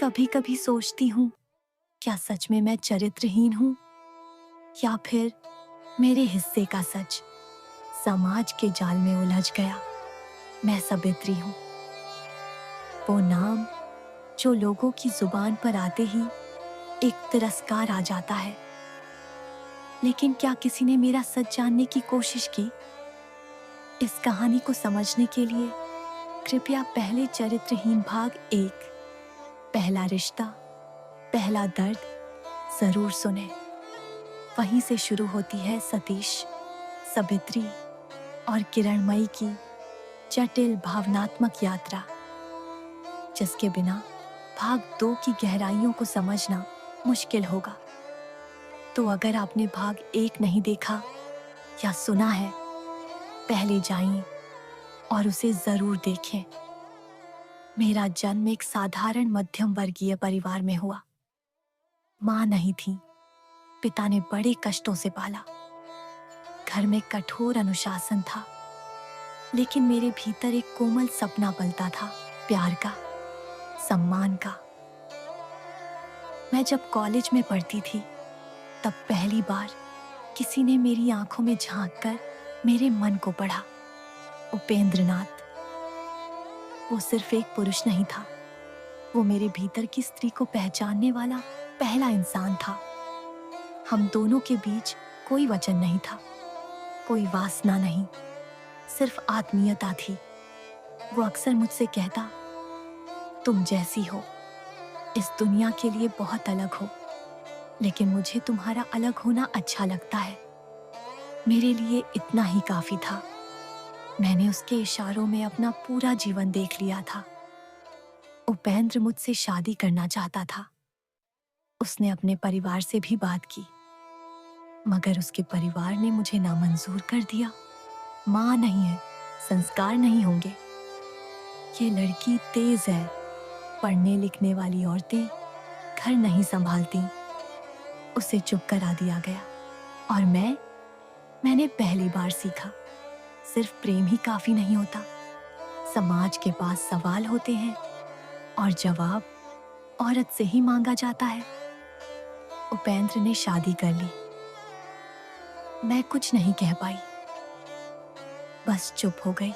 कभी कभी सोचती हूँ, क्या सच में मैं चरित्रहीन हूँ, या फिर मेरे हिस्से का सच समाज के जाल में उलझ गया। मैं सावित्री हूँ, वो नाम जो लोगों की जुबान पर आते ही एक तिरस्कार आ जाता है। लेकिन क्या किसी ने मेरा सच जानने की कोशिश की? इस कहानी को समझने के लिए कृपया पहले चरित्रहीन भाग 1, पहला रिश्ता, पहला दर्द जरूर सुने। वहीं से शुरू होती है सतीश, सावित्री और किरणमयी की जटिल भावनात्मक यात्रा, जिसके बिना भाग 2 की गहराइयों को समझना मुश्किल होगा। तो अगर आपने भाग 1 नहीं देखा या सुना है, पहले जाइए और उसे जरूर देखें। मेरा जन्म एक साधारण मध्यम वर्गीय परिवार में हुआ। मां नहीं थी, पिता ने बड़े कष्टों से पाला। घर में कठोर अनुशासन था, लेकिन मेरे भीतर एक कोमल सपना पलता था, प्यार का, सम्मान का। मैं जब कॉलेज में पढ़ती थी, तब पहली बार किसी ने मेरी आंखों में झांककर मेरे मन को पढ़ा। उपेंद्र नाथ। वो सिर्फ एक पुरुष नहीं था, वो मेरे भीतर की स्त्री को पहचानने वाला पहला इंसान था। हम दोनों के बीच कोई वचन नहीं था, कोई वासना नहीं, सिर्फ आत्मीयता थी। वो अक्सर मुझसे कहता, तुम जैसी हो, इस दुनिया के लिए बहुत अलग हो, लेकिन मुझे तुम्हारा अलग होना अच्छा लगता है। मेरे लिए इतना ही काफी था। मैंने उसके इशारों में अपना पूरा जीवन देख लिया था। उपेंद्र मुझसे शादी करना चाहता था। उसने अपने परिवार से भी बात की, मगर उसके परिवार ने मुझे नामंजूर कर दिया। मां नहीं है, संस्कार नहीं होंगे। ये लड़की तेज है, पढ़ने लिखने वाली औरतें घर नहीं संभालती। उसे चुप करा दिया गया। और मैंने पहली बार सीखा, सिर्फ प्रेम ही काफी नहीं होता। समाज के पास सवाल होते हैं और जवाब औरत से ही मांगा जाता है। उपेंद्र ने शादी कर ली। मैं कुछ नहीं कह पाई, बस चुप हो गई।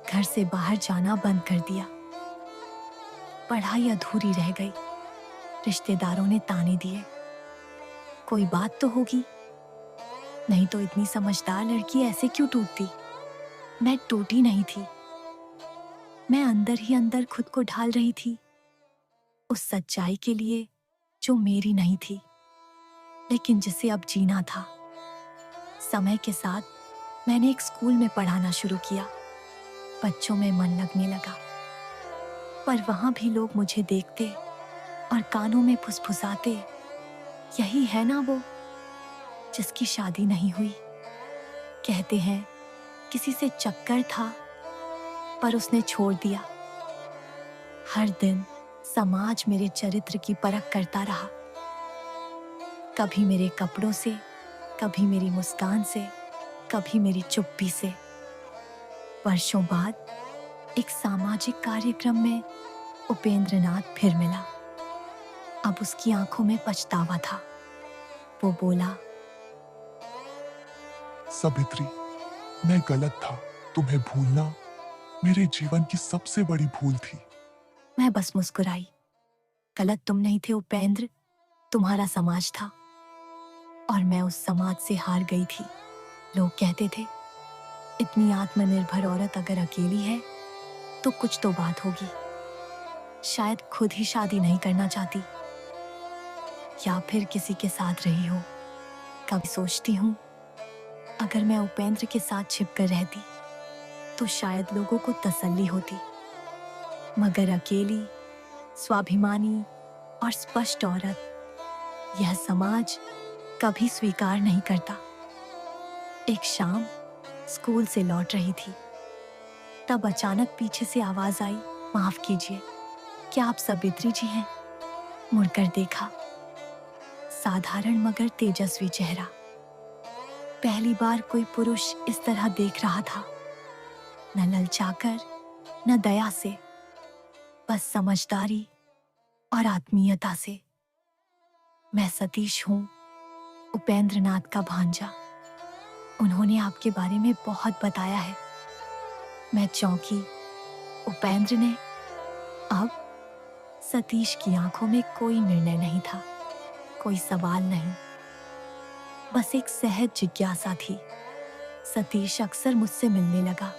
घर से बाहर जाना बंद कर दिया। पढ़ाई अधूरी रह गई। रिश्तेदारों ने ताने दिए, कोई बात तो होगी, नहीं तो इतनी समझदार लड़की ऐसे क्यों टूटती? मैं टूटी नहीं थी, मैं अंदर ही अंदर खुद को ढाल रही थी उस सच्चाई के लिए जो मेरी नहीं थी, लेकिन जिसे अब जीना था। समय के साथ मैंने एक स्कूल में पढ़ाना शुरू किया। बच्चों में मन लगने लगा, पर वहां भी लोग मुझे देखते और कानों में फुसफुसाते, यही है ना वो जिसकी शादी नहीं हुई। कहते हैं किसी से चक्कर था, पर उसने छोड़ दिया। हर दिन समाज मेरे चरित्र की परख करता रहा, कभी मेरे कपड़ों से, कभी मेरी मुस्कान से, कभी मेरी चुप्पी से। वर्षों बाद एक सामाजिक कार्यक्रम में उपेंद्र नाथ फिर मिला। अब उसकी आंखों में पछतावा था। वो बोला, सावित्री, मैं गलत था। तुम्हें भूलना मेरे जीवन की सबसे बड़ी भूल थी। मैं बस मुस्कुराई। गलत तुम नहीं थे उपेंद्र, तुम्हारा समाज था, और मैं उस समाज से हार गई थी। लोग कहते थे, इतनी आत्मनिर्भर औरत अगर अकेली है तो कुछ तो बात होगी। शायद खुद ही शादी नहीं करना चाहती, या फिर किसी के साथ रही हो। कभी सोचती हूँ, अगर मैं उपेंद्र के साथ छिपकर रहती तो शायद लोगों को तसल्ली होती, मगर अकेली, स्वाभिमानी और स्पष्ट औरत यह समाज कभी स्वीकार नहीं करता। एक शाम स्कूल से लौट रही थी, तब अचानक पीछे से आवाज आई, माफ कीजिए, क्या आप सावित्री जी हैं? मुड़कर देखा, साधारण मगर तेजस्वी चेहरा। पहली बार कोई पुरुष इस तरह देख रहा था, न ललचाकर, न दया से, बस समझदारी और आत्मीयता से। मैं सतीश हूँ, उपेंद्र नाथ का भांजा। उन्होंने आपके बारे में बहुत बताया है। मैं चौंकी। उपेंद्र ने? अब सतीश की आंखों में कोई निर्णय नहीं था, कोई सवाल नहीं, बस एक सहज जिज्ञासा थी। सतीश अक्सर मुझसे मिलने लगा।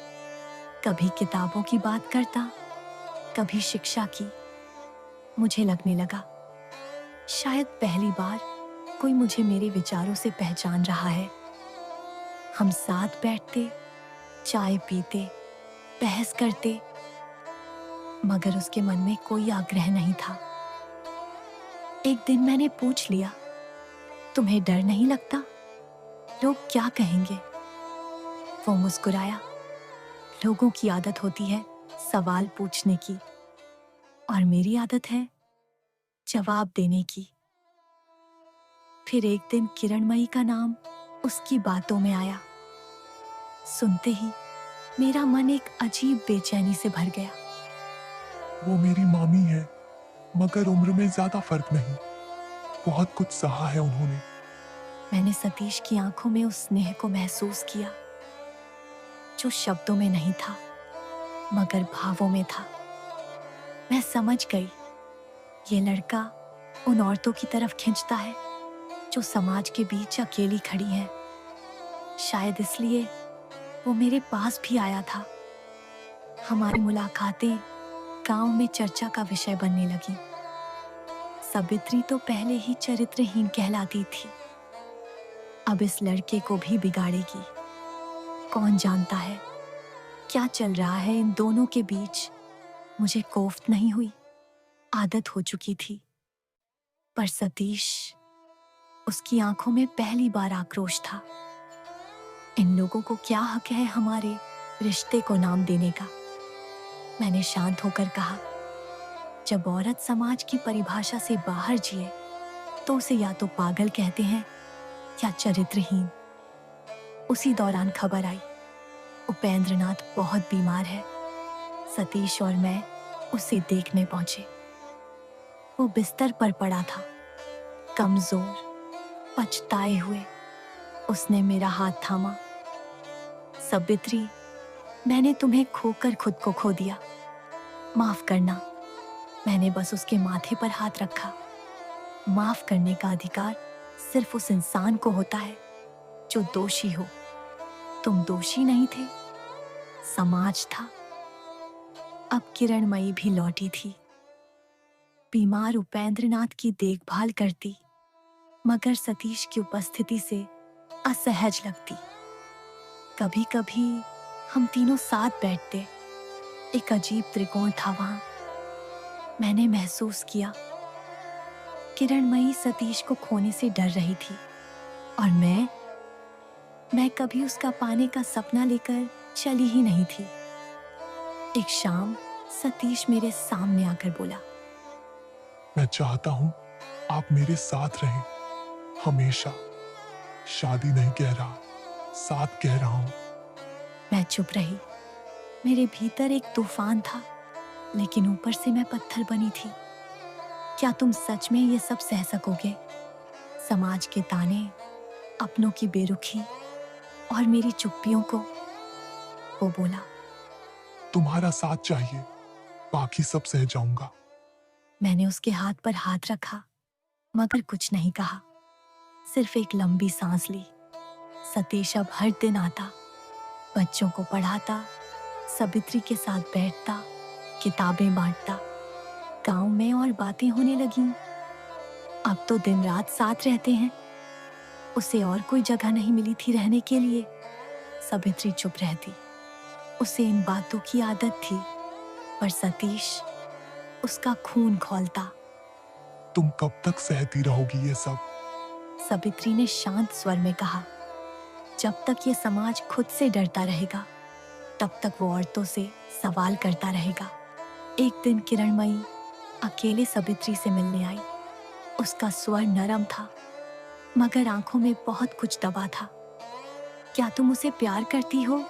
कभी किताबों की बात करता, कभी शिक्षा की। मुझे लगने लगा शायद पहली बार कोई मुझे मेरे विचारों से पहचान रहा है। हम साथ बैठते, चाय पीते, बहस करते, मगर उसके मन में कोई आग्रह नहीं था। एक दिन मैंने पूछ लिया, तुम्हें डर नहीं लगता? लोग क्या कहेंगे? वो मुस्कुराया। लोगों की आदत होती है सवाल पूछने की, और मेरी आदत है जवाब देने की। फिर एक दिन किरणमयी का नाम उसकी बातों में आया। सुनते ही मेरा मन एक अजीब बेचैनी से भर गया। वो मेरी मामी है, मगर उम्र में ज्यादा फर्क नहीं। बहुत कुछ सहा है उन्होंने। मैंने सतीश की आंखों में उस स्नेह को महसूस किया जो शब्दों में नहीं था, मगर भावों में था। मैं समझ गई, ये लड़का उन औरतों की तरफ खींचता है जो समाज के बीच अकेली खड़ी हैं। शायद इसलिए वो मेरे पास भी आया था। हमारी मुलाकातें गांव में चर्चा का विषय बनने लगी। सावित्री तो पहले ही चरित्रहीन कहलाती थी, अब इस लड़के को भी बिगाड़ेगी। कौन जानता है क्या चल रहा है इन दोनों के बीच। मुझे कोफ्त नहीं हुई, आदत हो चुकी थी। पर सतीश, उसकी आंखों में पहली बार आक्रोश था। इन लोगों को क्या हक है हमारे रिश्ते को नाम देने का? मैंने शांत होकर कहा, जब औरत समाज की परिभाषा से बाहर जिए तो उसे या तो पागल कहते हैं या चरित्रहीन। उसी दौरान खबर आई, उपेंद्र नाथ बहुत बीमार है। सतीश और मैं उसे देखने पहुंचे। वो बिस्तर पर पड़ा था, कमजोर, पछताए हुए। उसने मेरा हाथ थामा। सावित्री, मैंने तुम्हें खोकर खुद को खो दिया, माफ करना। मैंने बस उसके माथे पर हाथ रखा। माफ करने का अधिकार सिर्फ उस इंसान को होता है जो दोषी हो। तुम दोषी नहीं थे, समाज था। अब किरणमयी भी लौटी थी। बीमार उपेंद्र नाथ की देखभाल करती, मगर सतीश की उपस्थिति से असहज लगती। कभी कभी हम तीनों साथ बैठते। एक अजीब त्रिकोण था वहां। मैंने महसूस किया किरणमयी सतीश को खोने से डर रही थी, और मैं कभी उसका पाने का सपना लेकर चली ही नहीं थी। एक शाम सतीश मेरे सामने आकर बोला, मैं चाहता हूँ आप मेरे साथ रहें, हमेशा। शादी नहीं कह रहा, साथ कह रहा हूँ। मैं चुप रही। मेरे भीतर एक तूफान था, लेकिन ऊपर से मैं पत्थर बनी थी। क्या तुम सच में ये सब सह सकोगे? समाज के ताने, अपनों की बेरुखी और मेरी चुप्पियों को? वो बोला, तुम्हारा साथ चाहिए, बाकी सब सह जाऊंगा। मैंने उसके हाथ पर हाथ रखा, मगर कुछ नहीं कहा। सिर्फ एक लंबी सांस ली। सतीश अब हर दिन आता, बच्चों को पढ़ाता, सावित्री के साथ बैठता, किताबें बांटता। गांव में और बातें होने लगीं। अब तो दिन रात साथ रहते हैं। उसे और कोई जगह नहीं मिली थी रहने के लिए। सावित्री चुप रहती। उसे इन बातों की आदत थी, पर सतीश उसका खून खौलता। तुम कब तक सहती रहोगी ये सब? सावित्री ने शांत स्वर में कहा, जब तक ये समाज खुद से डरता रहेगा, तब तक वो औरतों से सवाल करता रहेगा। एक दिन किरणमयी अकेले सावित्री से मिलने आई। उसका स्वर नरम था, मगर आंखों में बहुत कुछ दबा था। क्या तुम उसे प्यार करती हो?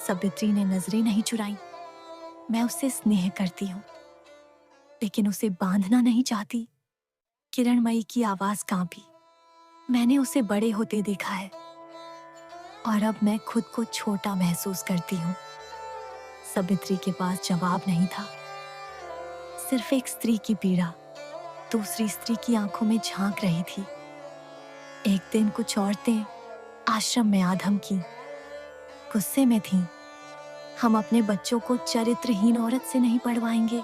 सावित्री ने नजरें नहीं चुराई। मैं उससे स्नेह करती हूँ। लेकिन उसे बांधना नहीं चाहती। किरणमयी की आवाज कांपी। मैंने उसे बड़े होते देखा है और अब मैं खुद को छोटा महसूस करती हूँ। सावित्री के पास जवाब नहीं था, सिर्फ एक स्त्री की पीड़ा दूसरी स्त्री की आंखों में झांक रही थी। एक दिन कुछ औरतें आश्रम में आ धमकी, गुस्से में थीं। हम अपने बच्चों को चरित्रहीन औरत से नहीं पढ़वाएंगे।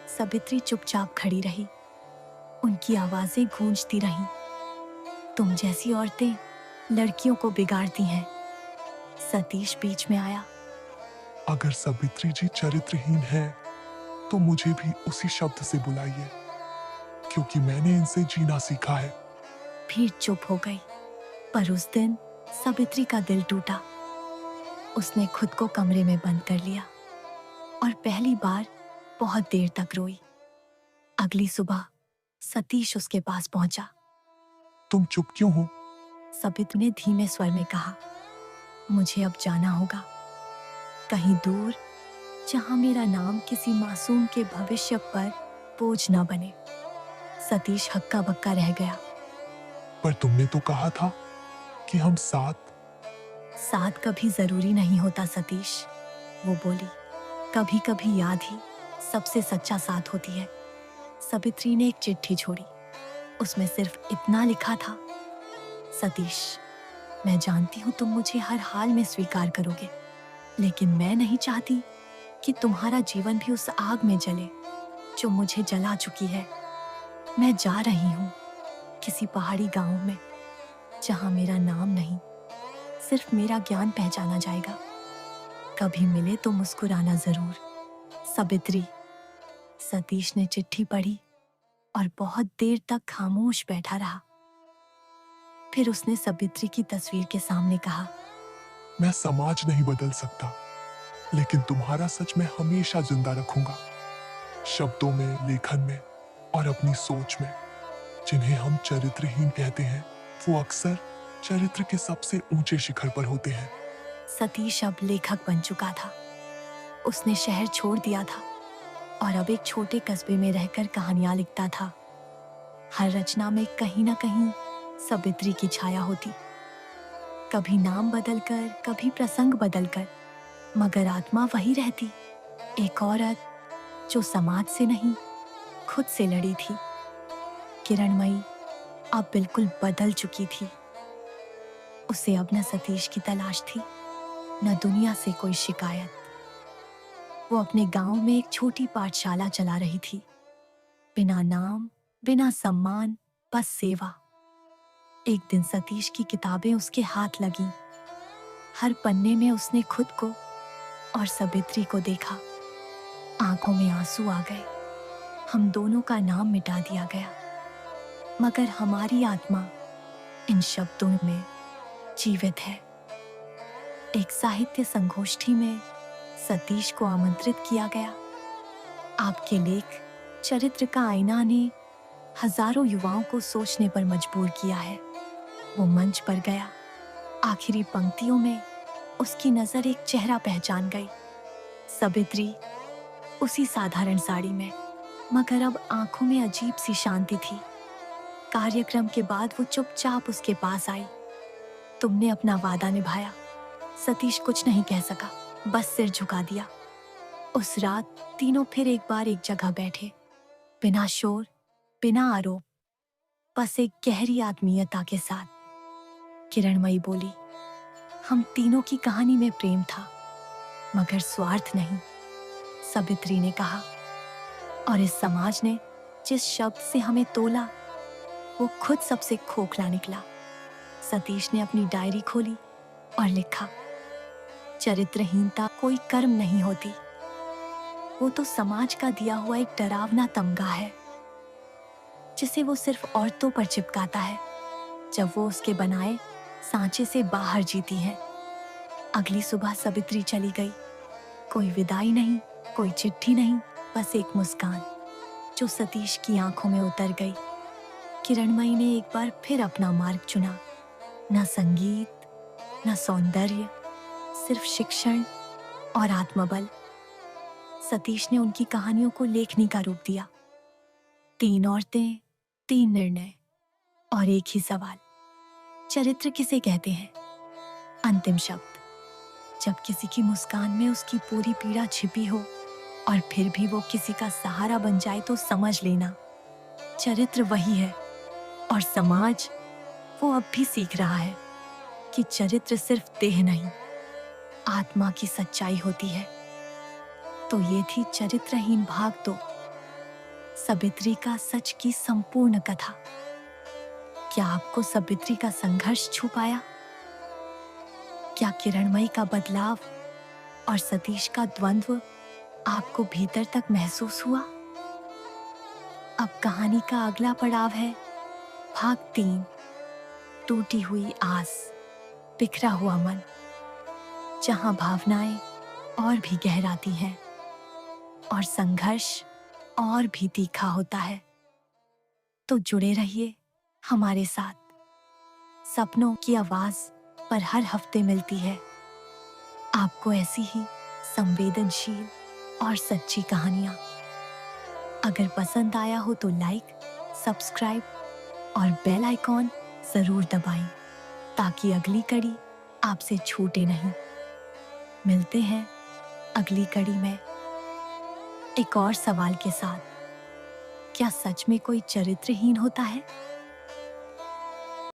सावित्री चुपचाप खड़ी रही। उनकी आवाजें गूंजती रहीं। तुम जैसी औरतें लड़कियों को बिगाड़ती हैं। सतीश बीच में आया। अगर सावित्री जी चरित्रहीन है तो मुझे भी उसी शब्द से बुलाइए, क्योंकि मैंने इनसे जीना सीखा है। भीड़ चुप हो गई। पर उस दिन सावित्री का दिल टूटा। उसने खुद को कमरे में बंद कर लिया और पहली बार बहुत देर तक रोई। अगली सुबह सतीश उसके पास पहुंचा। तुम चुप क्यों हो? सावित्री ने धीमे स्वर में कहा, मुझे अब जाना होगा, कहीं दूर, जहां मेरा नाम किसी मासूम के भविष्य पर बोझ न बने। सतीश हक्का बक्का रह गया। पर तुमने तो कहा था कि हम साथ। कभी जरूरी नहीं होता सतीश, वो बोली। कभी कभी याद ही सबसे सच्चा साथ होती है। सावित्री ने एक चिट्ठी छोड़ी। उसमें सिर्फ इतना लिखा था, सतीश, मैं जानती हूं तुम मुझे हर हाल में स्वीकार करोगे, लेकिन मैं नहीं चाहती कि तुम्हारा जीवन भी उस आग में जले जो मुझे जला चुकी है। मैं जा रही हूं किसी पहाड़ी गांव में, जहां मेरा नाम नहीं, सिर्फ मेरा ज्ञान पहचाना जाएगा। कभी मिले तो मुस्कुराना जरूर, सावित्री। सतीश ने चिट्ठी पढ़ी और बहुत देर तक खामोश बैठा रहा। फिर उसने सावित्री की तस्वीर के सामने कहा, मैं समाज नहीं बदल सकता, लेकिन तुम्हारा सच मैं हमेशा जिंदा रखूंगा, शब्दों में, लेखन में और अपनी सोच में। जिन्हें हम चरित्रहीन कहते हैं, वो अक्सर चरित्र के सबसे ऊंचे शिखर पर होते हैं। सतीश अब लेखक बन चुका था। उसने शहर छोड़ दिया था और अब एक छोटे कस्बे में रहकर कहानियां लिखता था। हर रचना में कहीं ना कहीं सावित्री की छाया होती, कभी नाम बदलकर, कभी प्रसंग बदलकर, मगर आत्मा वही रहती। एक औरत जो समाज से नहीं, खुद से लड़ी थी। किरणमयी अब बिल्कुल बदल चुकी थी। उसे अब न सतीश की तलाश थी, न दुनिया से कोई शिकायत। वो अपने गांव में एक छोटी पाठशाला चला रही थी, बिना नाम, बिना सम्मान, बस सेवा। एक दिन सतीश की किताबें उसके हाथ लगीं। हर पन्ने में उसने खुद को और सावित्री को देखा। आंखों में आंसू आ गए। हम दोनों का नाम मिटा दिया गया, मगर हमारी आत्मा इन शब्दों में जीवित है। एक साहित्य संगोष्ठी में सतीश को आमंत्रित किया गया। आपके लेख चरित्र का आईना ने हजारों युवाओं को सोचने पर मजबूर किया है। वो मंच पर गया। आखिरी पंक्तियों में उसकी नजर एक चेहरा पहचान गई, सावित्री, उसी साधारण साड़ी में, मगर अब आंखों में अजीब सी शांति थी। कार्यक्रम के बाद वो चुपचाप उसके पास आई। तुमने अपना वादा निभाया। सतीश कुछ नहीं कह सका, बस सिर झुका दिया। उस रात तीनों फिर एक बार एक जगह बैठे, बिना शोर, बिना आरोप, बस एक गहरी आत्मीयता के साथ। किरणमयी बोली, हम तीनों की कहानी में प्रेम था, मगर स्वार्थ नहीं, सावित्री ने कहा। और इस समाज ने जिस शब्द से हमें तोला, वो खुद सबसे खोखला निकला। सतीश ने अपनी डायरी खोली और लिखा, चरित्रहीनता कोई कर्म नहीं होती, वो तो समाज का दिया हुआ एक डरावना तमगा है, जिसे वो सिर्फ औरतों पर चिपकाता है जब वो उसके बनाए सांचे से बाहर जीती है। अगली सुबह सावित्री चली गई। कोई विदाई नहीं, कोई चिट्ठी नहीं, बस एक मुस्कान जो सतीश की आंखों में उतर गई। किरणमयी ने एक बार फिर अपना मार्ग चुना। न संगीत, न सौंदर्य, सिर्फ शिक्षण और आत्मबल। सतीश ने उनकी कहानियों को लेखनी का रूप दिया। 3 औरतें, 3 निर्णय और एक ही सवाल। चरित्र किसे कहते हैं? अंतिम शब्द। जब किसी की मुस्कान में उसकी पूरी पीड़ा छिपी हो और फिर भी वो किसी का सहारा बन जाए तो समझ लेना चरित्र वही है। और समाज वो अब भी सीख रहा है कि चरित्र सिर्फ देह नहीं, आत्मा की सच्चाई होती है। तो ये थी चरित्रहीन भाग 2, सावित्री का सच की संपूर्ण कथा। क्या आपको सावित्री का संघर्ष छू पाया? क्या किरणमयी का बदलाव और सतीश का द्वंद्व आपको भीतर तक महसूस हुआ? अब कहानी का अगला पड़ाव है भाग 3, टूटी हुई आस, बिखरा हुआ मन, जहां भावनाएं और भी गहराती हैं और संघर्ष और भी तीखा होता है। तो जुड़े रहिए हमारे साथ। सपनों की आवाज पर हर हफ्ते मिलती है आपको ऐसी ही संवेदनशील और सच्ची कहानियां। अगर पसंद आया हो तो लाइक, सब्सक्राइब और बेल आइकॉन जरूर दबाएं ताकि अगली कड़ी आपसे छूटे नहीं। मिलते हैं अगली कड़ी में एक और सवाल के साथ। क्या सच में कोई चरित्रहीन होता है